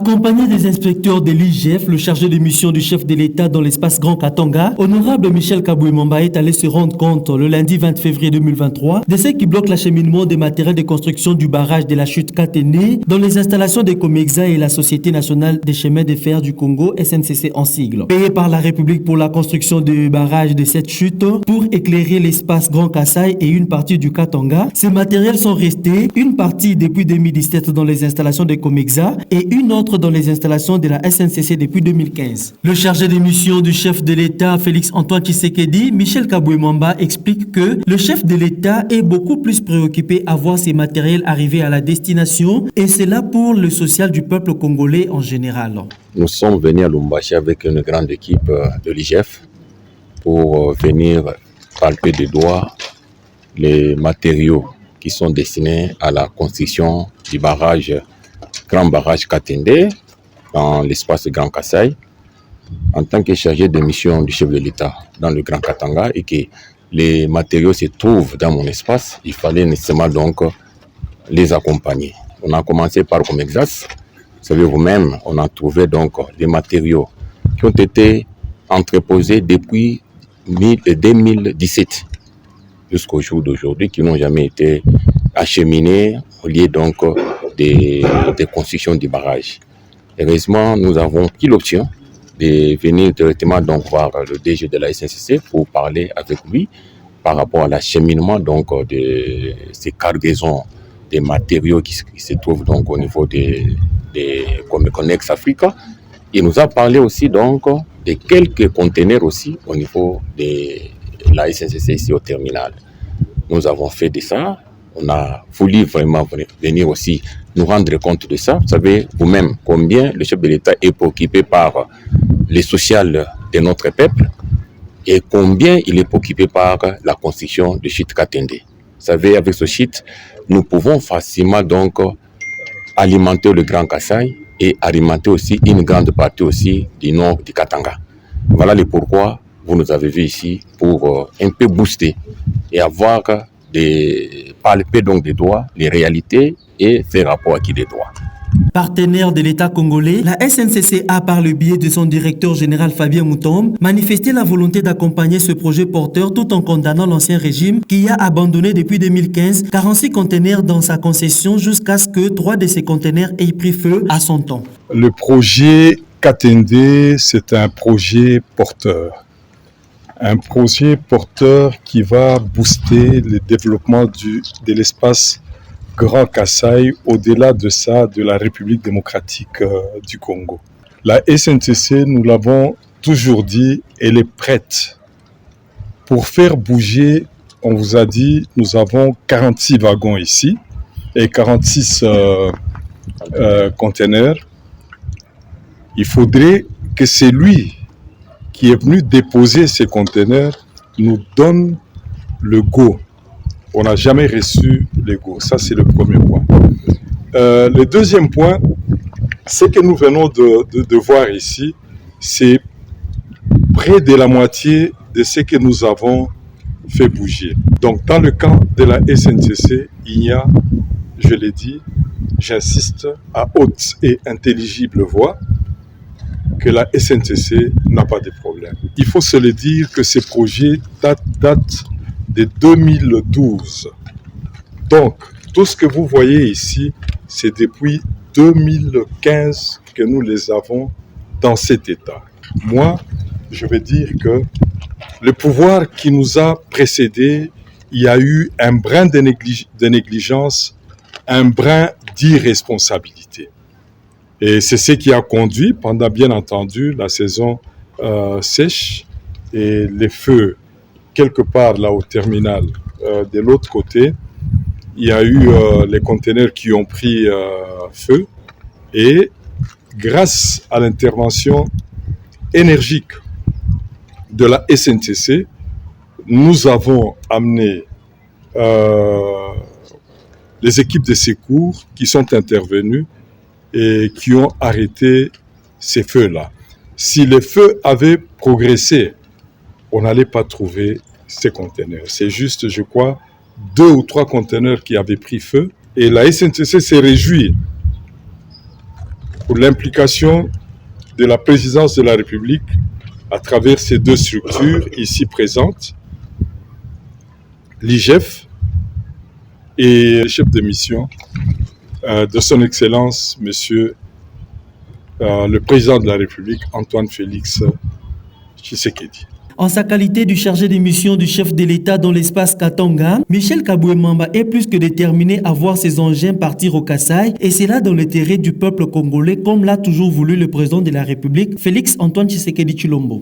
Accompagné des inspecteurs de l'IGF, le chargé de mission du chef de l'État dans l'espace Grand Katanga, honorable Michel Kaboué-Mamba est allé se rendre compte le lundi 20 février 2023 de ce qui bloque l'acheminement des matériels de construction du barrage de la chute Katende dans les installations de Comexa et la Société nationale des chemins de fer du Congo, SNCC en sigle. Payé par la République pour la construction du barrage de cette chute pour éclairer l'espace Grand Kassai et une partie du Katanga, ces matériels sont restés, une partie depuis 2017 dans les installations de Comexa et une autre dans les installations de la SNCC depuis 2015. Le chargé de mission du chef de l'État, Félix-Antoine Tshisekedi, Michel Kaboué-Mamba, explique que le chef de l'État est beaucoup plus préoccupé à voir ces matériels arriver à la destination et c'est là pour le social du peuple congolais en général. Nous sommes venus à Lubumbashi avec une grande équipe de l'IGF pour venir palper des doigts les matériaux qui sont destinés à la construction du grand barrage Katende dans l'espace Grand Kassai. En tant que chargé de mission du chef de l'État dans le Grand Katanga et que les matériaux se trouvent dans mon espace, il fallait nécessairement donc les accompagner. On a commencé par Comexas. Vous savez vous-même, on a trouvé donc des matériaux qui ont été entreposés depuis 2017 jusqu'au jour d'aujourd'hui, qui n'ont jamais été acheminés au lieu donc des constructions du barrage. Heureusement, nous avons pris l'option de venir directement donc voir le DG de la SNCC pour parler avec lui par rapport à l'acheminement donc de ces cargaisons des matériaux qui se trouvent donc au niveau des Comex Africa. Il nous a parlé aussi donc de quelques conteneurs aussi au niveau de la SNCC ici au terminal. Nous avons fait de ça. On a voulu vraiment venir aussi nous rendre compte de ça. Vous savez vous-même combien le chef de l'État est préoccupé par les social de notre peuple et combien il est préoccupé par la construction de chute Katende. Vous savez, avec ce site, nous pouvons facilement donc alimenter le Grand Kassai et alimenter aussi une grande partie aussi du nord du Katanga. Voilà le pourquoi vous nous avez vu ici pour un peu booster et avoir de palper donc des doigts, les réalités et faire rapport à qui des droits. Partenaire de l'État congolais, la SNCC a, par le biais de son directeur général Fabien Moutombe, manifesté la volonté d'accompagner ce projet porteur tout en condamnant l'ancien régime qui a abandonné depuis 2015 46 conteneurs dans sa concession jusqu'à ce que 3 de ces conteneurs aient pris feu à son temps. Le projet Katende, c'est un projet porteur. Un projet porteur qui va booster le développement de l'espace Grand Kassai, au-delà de ça, de la République démocratique du Congo. La SNCC, nous l'avons toujours dit, elle est prête. Pour faire bouger, on vous a dit, nous avons 46 wagons ici et 46 conteneurs. Il faudrait que celui qui est venu déposer ces conteneurs nous donne le go. On n'a jamais reçu le go. Ça, c'est le premier point. Le deuxième point, ce que nous venons de voir ici, c'est près de la moitié de ce que nous avons fait bouger. Donc, dans le camp de la SNCC, il y a, je l'ai dit, j'insiste, à haute et intelligible voix, que la SNCC n'a pas de problème. Il faut se le dire que ces projets datent de 2012. Donc, tout ce que vous voyez ici, c'est depuis 2015 que nous les avons dans cet état. Moi, je vais dire que le pouvoir qui nous a précédés, il y a eu un brin de négligence, un brin d'irresponsabilité. Et c'est ce qui a conduit, pendant bien entendu la saison sèche et les feux quelque part là au terminal de l'autre côté, il y a eu les conteneurs qui ont pris feu et grâce à l'intervention énergique de la SNCC, nous avons amené les équipes de secours qui sont intervenues et qui ont arrêté ces feux-là. Si les feux avaient progressé, on n'allait pas trouver ces conteneurs. C'est juste, je crois, 2 ou 3 conteneurs qui avaient pris feu. Et la SNCC s'est réjouie pour l'implication de la présidence de la République à travers ces deux structures ici présentes, l'IGF et le chef de mission de son Excellence, Monsieur le Président de la République, Antoine Félix Tshisekedi. En sa qualité du chargé de mission du chef de l'État dans l'espace Katanga, Michel Kaboué-Mamba est plus que déterminé à voir ses engins partir au Kasaï, et c'est là dans l'intérêt du peuple congolais, comme l'a toujours voulu le président de la République, Félix Antoine Tshisekedi Tshilombo.